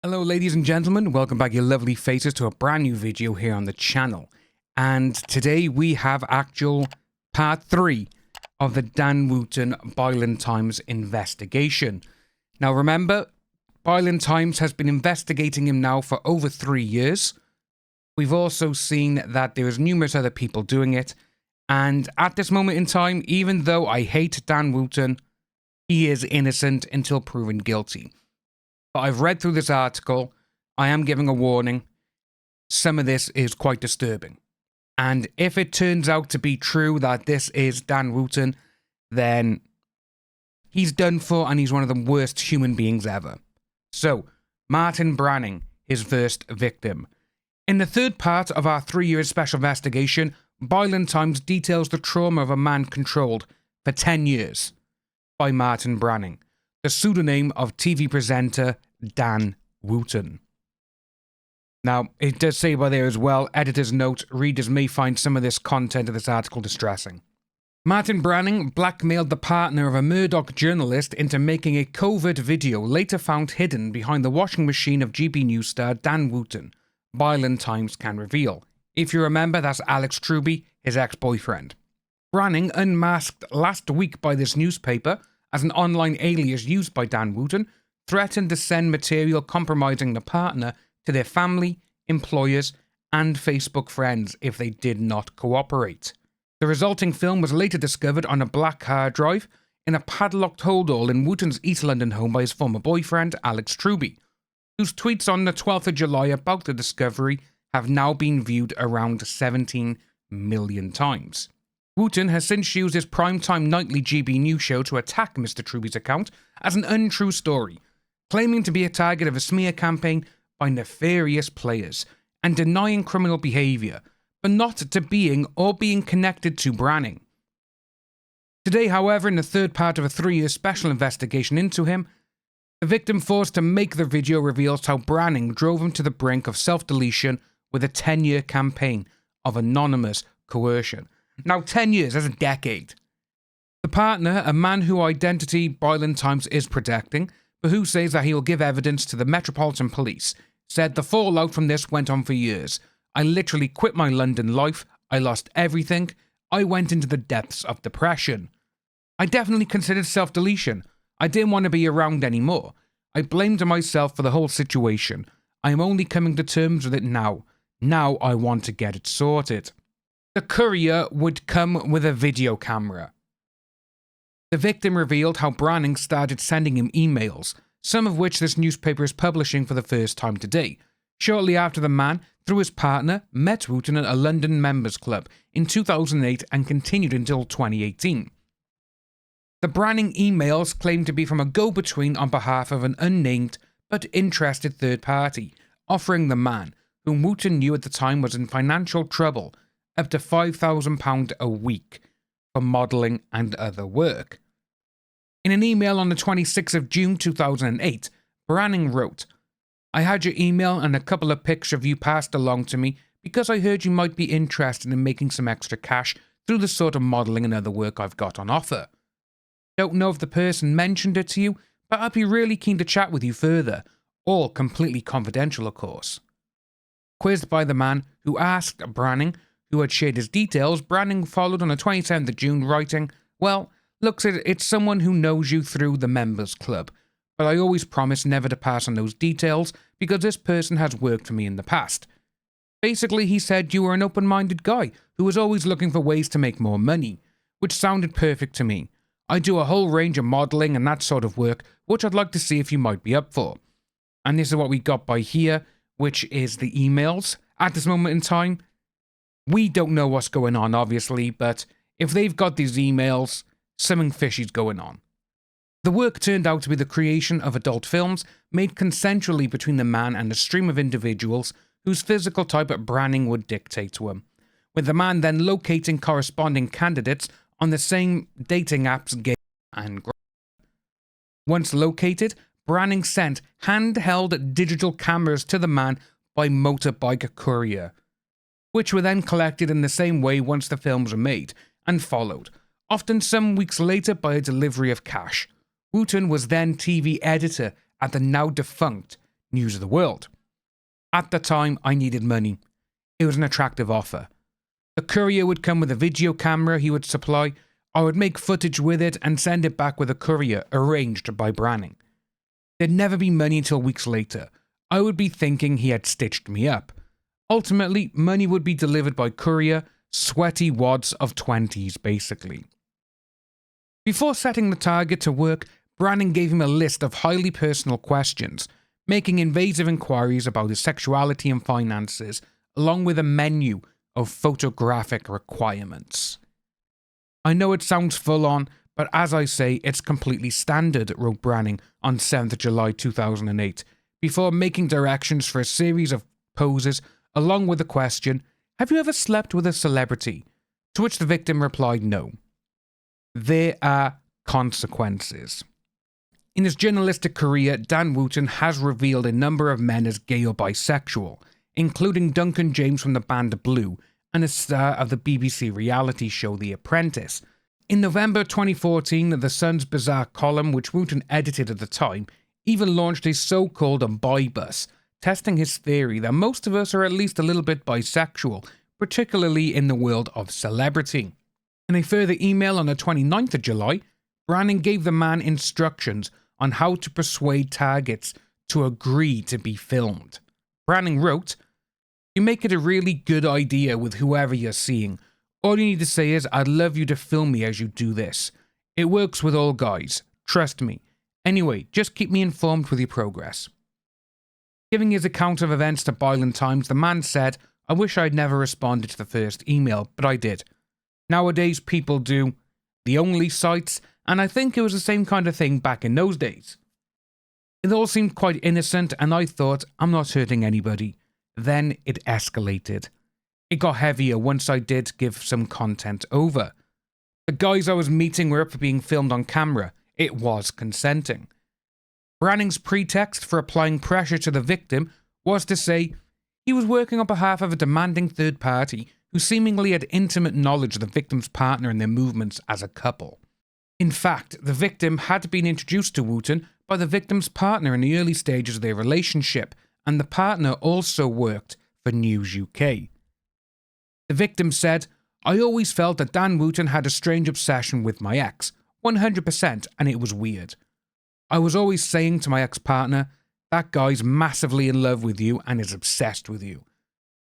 Hello ladies and gentlemen, welcome back your lovely faces to a brand new video here on the channel. And today we have actual part 3 of the Dan Wootton Boylan Times investigation. Now remember, Boylan Times has been investigating him now for over 3 years. We've also seen that there is numerous other people doing it. And at this moment in time, even though I hate Dan Wootton, he is innocent until proven guilty. But I've read through this article. I am giving a warning. Some of this is quite disturbing. And if it turns out to be true that this is Dan Wootton, then he's done for and he's one of the worst human beings ever. So, Martin Branning, his first victim. In the third part of our 3-year special investigation, Boylan Times details the trauma of a man controlled for 10 years by Martin Branning, the pseudonym of TV presenter Dan Wootton. Now, it does say by there as well, editor's note, readers may find some of this content of this article distressing. Martin Branning blackmailed the partner of a Murdoch journalist into making a covert video later found hidden behind the washing machine of GB News star Dan Wootton, Boylan Times can reveal. If you remember, that's Alex Truby, his ex-boyfriend. Branning, unmasked last week by this newspaper as an online alias used by Dan Wootton, threatened to send material compromising the partner to their family, employers, and Facebook friends if they did not cooperate. The resulting film was later discovered on a black hard drive in a padlocked holdall in Wootton's East London home by his former boyfriend, Alex Truby, whose tweets on the 12th of July about the discovery have now been viewed around 17 million times. Wootton has since used his primetime nightly GB News show to attack Mr. Truby's account as an untrue story, claiming to be a target of a smear campaign by nefarious players and denying criminal behaviour, but not to being or being connected to Branning. Today, however, in the third part of a 3-year special investigation into him, the victim forced to make the video reveals how Branning drove him to the brink of self-deletion with a 10-year campaign of anonymous coercion. Now, 10 years, that's a decade. The partner, a man whose identity Boylan Times is protecting, but who says that he will give evidence to the Metropolitan Police, said the fallout from this went on for years. I literally quit my London life. I lost everything. I went into the depths of depression. I definitely considered self-deletion. I didn't want to be around anymore. I blamed myself for the whole situation. I am only coming to terms with it now. Now I want to get it sorted. The courier would come with a video camera. The victim revealed how Branning started sending him emails, some of which this newspaper is publishing for the first time today, shortly after the man, through his partner, met Wootton at a London members club in 2008 and continued until 2018. The Branning emails claim to be from a go-between on behalf of an unnamed but interested third party, offering the man, whom Wootton knew at the time was in financial trouble, up to £5,000 a week for modelling and other work. In an email on the 26th of June 2008, Branning wrote, I had your email and a couple of pics of you passed along to me because I heard you might be interested in making some extra cash through the sort of modelling and other work I've got on offer. Don't know if the person mentioned it to you, but I'd be really keen to chat with you further, all completely confidential of course. Quizzed by the man who asked Branning, who had shared his details, Branning followed on the 27th of June writing, well, looks it's someone who knows you through the members club, but I always promise never to pass on those details because this person has worked for me in the past. Basically, he said you were an open-minded guy who was always looking for ways to make more money, which sounded perfect to me. I do a whole range of modelling and that sort of work, which I'd like to see if you might be up for. And this is what we got by here, which is the emails. At this moment in time, we don't know what's going on, obviously, but if they've got these emails, something fishy's going on. The work turned out to be the creation of adult films made consensually between the man and a stream of individuals whose physical type Branning would dictate to him, with the man then locating corresponding candidates on the same dating apps Gay and Grindr. Once located, Branning sent handheld digital cameras to the man by motorbike courier, which were then collected in the same way once the films were made, and followed, often some weeks later by a delivery of cash. Wootton was then TV editor at the now defunct News of the World. At the time, I needed money. It was an attractive offer. The courier would come with a video camera he would supply. I would make footage with it and send it back with a courier arranged by Branning. There'd never be money until weeks later. I would be thinking he had stitched me up. Ultimately, money would be delivered by courier, sweaty wads of 20s basically. Before setting the target to work, Branning gave him a list of highly personal questions, making invasive inquiries about his sexuality and finances, along with a menu of photographic requirements. I know it sounds full on, but as I say, it's completely standard, wrote Branning on 7th July 2008, before making directions for a series of poses, along with the question, "Have you ever slept with a celebrity?" To which the victim replied no. There are consequences. In his journalistic career, Dan Wootton has revealed a number of men as gay or bisexual, including Duncan James from the band Blue and a star of the BBC reality show The Apprentice. In November 2014, The Sun's bizarre column, which Wootton edited at the time, even launched a so-called bi bus, testing his theory that most of us are at least a little bit bisexual, particularly in the world of celebrity. In a further email on the 29th of July, Branning gave the man instructions on how to persuade targets to agree to be filmed. Branning wrote, "You make it a really good idea with whoever you're seeing. All you need to say is, I'd love you to film me as you do this. It works with all guys. Trust me. Anyway, just keep me informed with your progress." Giving his account of events to Byline Times, the man said, "I wish I'd never responded to the first email, but I did. Nowadays, people do. The only sites, and I think it was the same kind of thing back in those days. It all seemed quite innocent, and I thought, I'm not hurting anybody. Then it escalated. It got heavier once I did give some content over. The guys I was meeting were up for being filmed on camera. It was consenting." Branning's pretext for applying pressure to the victim was to say he was working on behalf of a demanding third party who seemingly had intimate knowledge of the victim's partner and their movements as a couple. In fact, the victim had been introduced to Wootton by the victim's partner in the early stages of their relationship, and the partner also worked for News UK. The victim said, "I always felt that Dan Wootton had a strange obsession with my ex, 100%, and it was weird. I was always saying to my ex-partner, that guy's massively in love with you and is obsessed with you.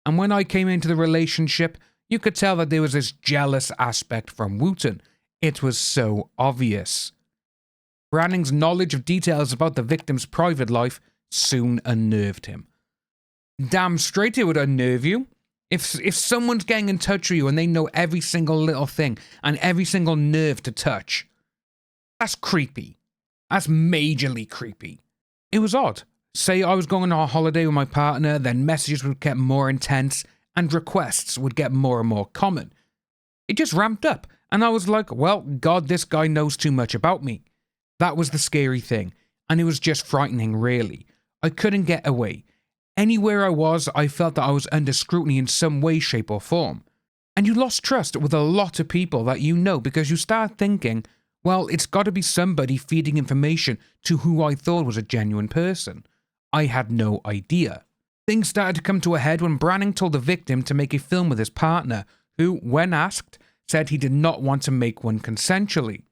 And when I came into the relationship, you could tell that there was this jealous aspect from Wootton. It was so obvious." Branning's knowledge of details about the victim's private life soon unnerved him. Damn straight it would unnerve you. If someone's getting in touch with you and they know every single little thing and every single nerve to touch, that's creepy. That's majorly creepy. It was odd. Say I was going on a holiday with my partner, then messages would get more intense and requests would get more and more common. It just ramped up, and I was like, well, God, this guy knows too much about me. That was the scary thing, and it was just frightening, really. I couldn't get away. Anywhere I was, I felt that I was under scrutiny in some way, shape, or form. And you lost trust with a lot of people that you know because you start thinking, well, it's got to be somebody feeding information to who I thought was a genuine person. I had no idea. Things started to come to a head when Branning told the victim to make a film with his partner, who, when asked, said he did not want to make one consensually.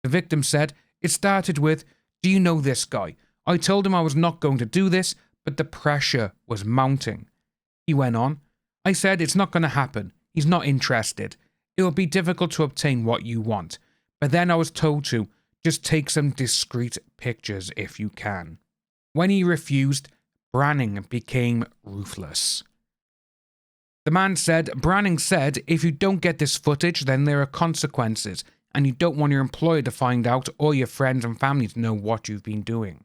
The victim said, "It started with, 'Do you know this guy? I told him I was not going to do this, but the pressure was mounting.' He went on, 'I said it's not going to happen. He's not interested. It will be difficult to obtain what you want. But then I was told to, just take some discreet pictures if you can.' When he refused, Branning became ruthless." The man said, Branning said, "If you don't get this footage, then there are consequences, and you don't want your employer to find out or your friends and family to know what you've been doing."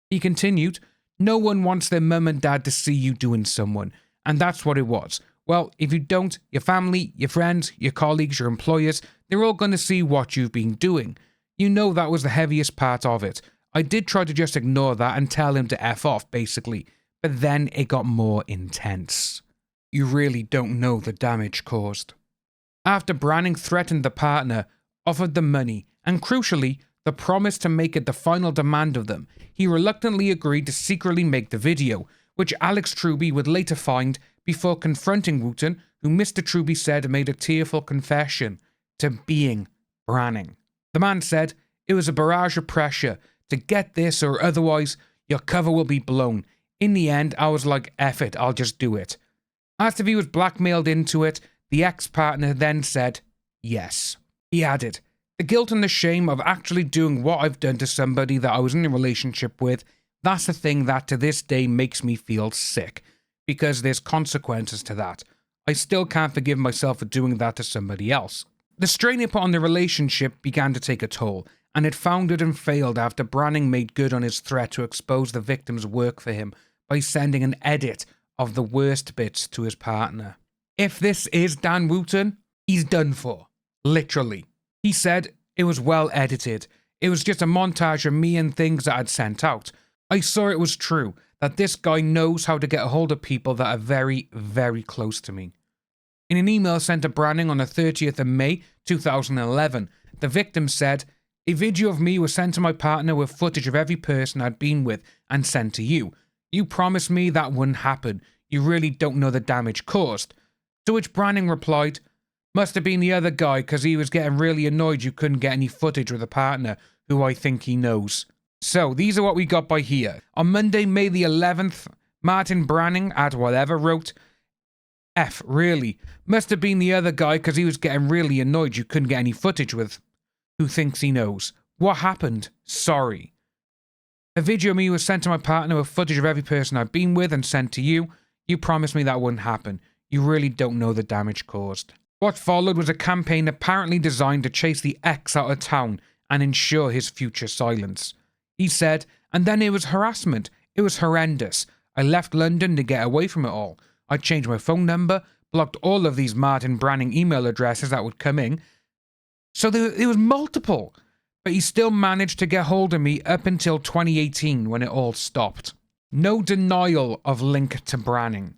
He continued, "No one wants their mum and dad to see you doing someone, and that's what it was. Well, if you don't, your family, your friends, your colleagues, your employers, they're all going to see what you've been doing. You know that was the heaviest part of it. I did try to just ignore that and tell him to F off, basically, but then it got more intense. You really don't know the damage caused." After Branning threatened the partner, offered the money, and crucially, the promise to make it the final demand of them, he reluctantly agreed to secretly make the video, which Alex Truby would later find before confronting Wootton, who Mr. Truby said made a tearful confession to being Branning. The man said, "It was a barrage of pressure to get this or otherwise your cover will be blown. In the end, I was like, F it, I'll just do it." Asked if he was blackmailed into it, the ex-partner then said, yes. He added, "The guilt and the shame of actually doing what I've done to somebody that I was in a relationship with, that's the thing that to this day makes me feel sick, because there's consequences to that. I still can't forgive myself for doing that to somebody else." The strain it put on the relationship began to take a toll, and it foundered and failed after Branning made good on his threat to expose the victim's work for him by sending an edit of the worst bits to his partner. If this is Dan Wootton, he's done for. Literally. He said it was well edited. It was just a montage of me and things that I'd sent out. I saw it was true, that this guy knows how to get a hold of people that are very, very close to me. In an email sent to Branning on the 30th of May 2011, the victim said, "A video of me was sent to my partner with footage of every person I'd been with and sent to you. You promised me that wouldn't happen. You really don't know the damage caused." To which Branning replied, "Must have been the other guy because he was getting really annoyed you couldn't get any footage with a partner who I think he knows." So these are what we got by here. On Monday, May the 11th, Martin Branning at whatever wrote, "F, really? Must have been the other guy because he was getting really annoyed you couldn't get any footage with who thinks he knows. What happened? Sorry. A video of me was sent to my partner with footage of every person I've been with and sent to you. You promised me that wouldn't happen. You really don't know the damage caused." What followed was a campaign apparently designed to chase the ex out of town and ensure his future silence. He said, "And then it was harassment. It was horrendous. I left London to get away from it all. I changed my phone number, blocked all of these Martin Branning email addresses that would come in." So there was multiple, but he still managed to get hold of me up until 2018 when it all stopped. No denial of link to Branning.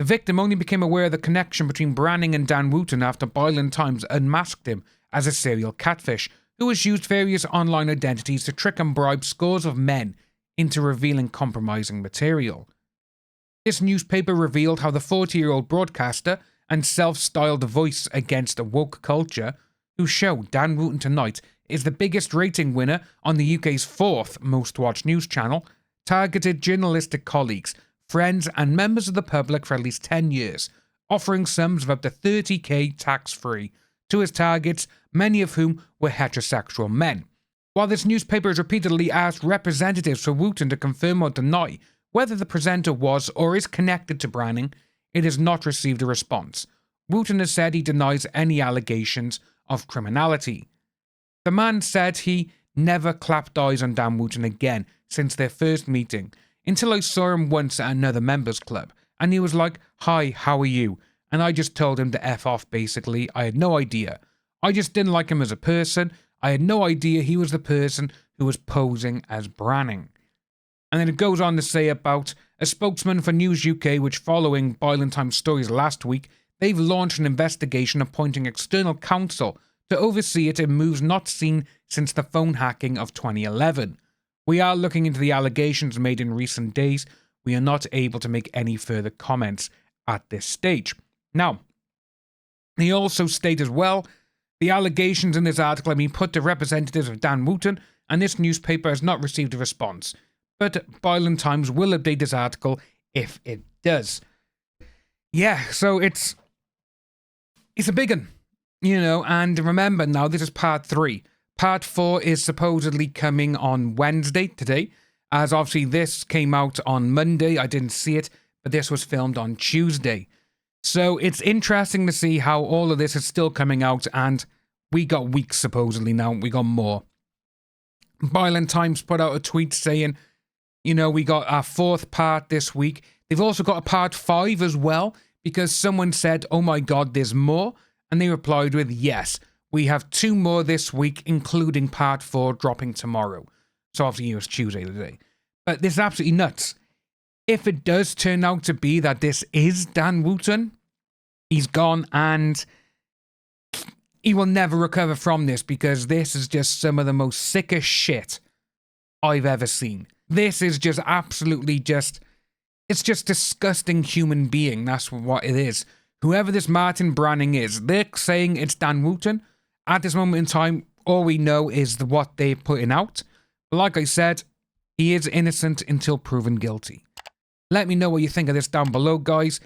The victim only became aware of the connection between Branning and Dan Wootton after Boylan Times unmasked him as a serial catfish who has used various online identities to trick and bribe scores of men into revealing compromising material. This newspaper revealed how the 40-year-old broadcaster and self-styled voice against woke culture, whose show Dan Wootton Tonight is the biggest rating winner on the UK's 4th most watched news channel, targeted journalistic colleagues, friends and members of the public for at least 10 years, offering sums of up to 30k tax-free to his targets, many of whom were heterosexual men. While this newspaper has repeatedly asked representatives for Wootton to confirm or deny whether the presenter was or is connected to Branning, it has not received a response. Wootton has said he denies any allegations of criminality. The man said he never clapped eyes on Dan Wootton again since their first meeting, until I saw him once at another members club, and he was like, "Hi, how are you?" And I just told him to F off basically. I had no idea. I just didn't like him as a person. I had no idea he was the person who was posing as Branning. And then it goes on to say about a spokesman for News UK, which following Boylan Times stories last week, they've launched an investigation appointing external counsel to oversee it in moves not seen since the phone hacking of 2011. "We are looking into the allegations made in recent days. We are not able to make any further comments at this stage." Now, he also state as well, the allegations in this article have been put to representatives of Dan Wootton, and this newspaper has not received a response. But Boylan Times will update this article if it does. Yeah, so it's a big one, you know, and remember now, this is part 3. Part 4 is supposedly coming on Wednesday, today, as obviously this came out on Monday. I didn't see it, but this was filmed on Tuesday. So it's interesting to see how all of this is still coming out, and we got weeks supposedly now. We got more. Boylan Times put out a tweet saying, you know, we got our 4th part this week. They've also got a part 5 as well, because someone said, "Oh my God, there's more." And they replied with, "Yes, we have 2 more this week, including part 4 dropping tomorrow." So obviously it was Tuesday today. But this is absolutely nuts. If it does turn out to be that this is Dan Wootton, he's gone, and he will never recover from this, because this is just some of the most sickest shit I've ever seen. This is just absolutely just... It's just disgusting human being. That's what it is. Whoever this Martin Branning is, they're saying it's Dan Wootton. At this moment in time, all we know is what they're putting out. Like I said, he is innocent until proven guilty. Let me know what you think of this down below, guys.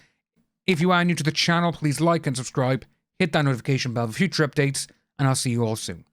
If you are new to the channel, please like and subscribe. Hit that notification bell for future updates, and I'll see you all soon.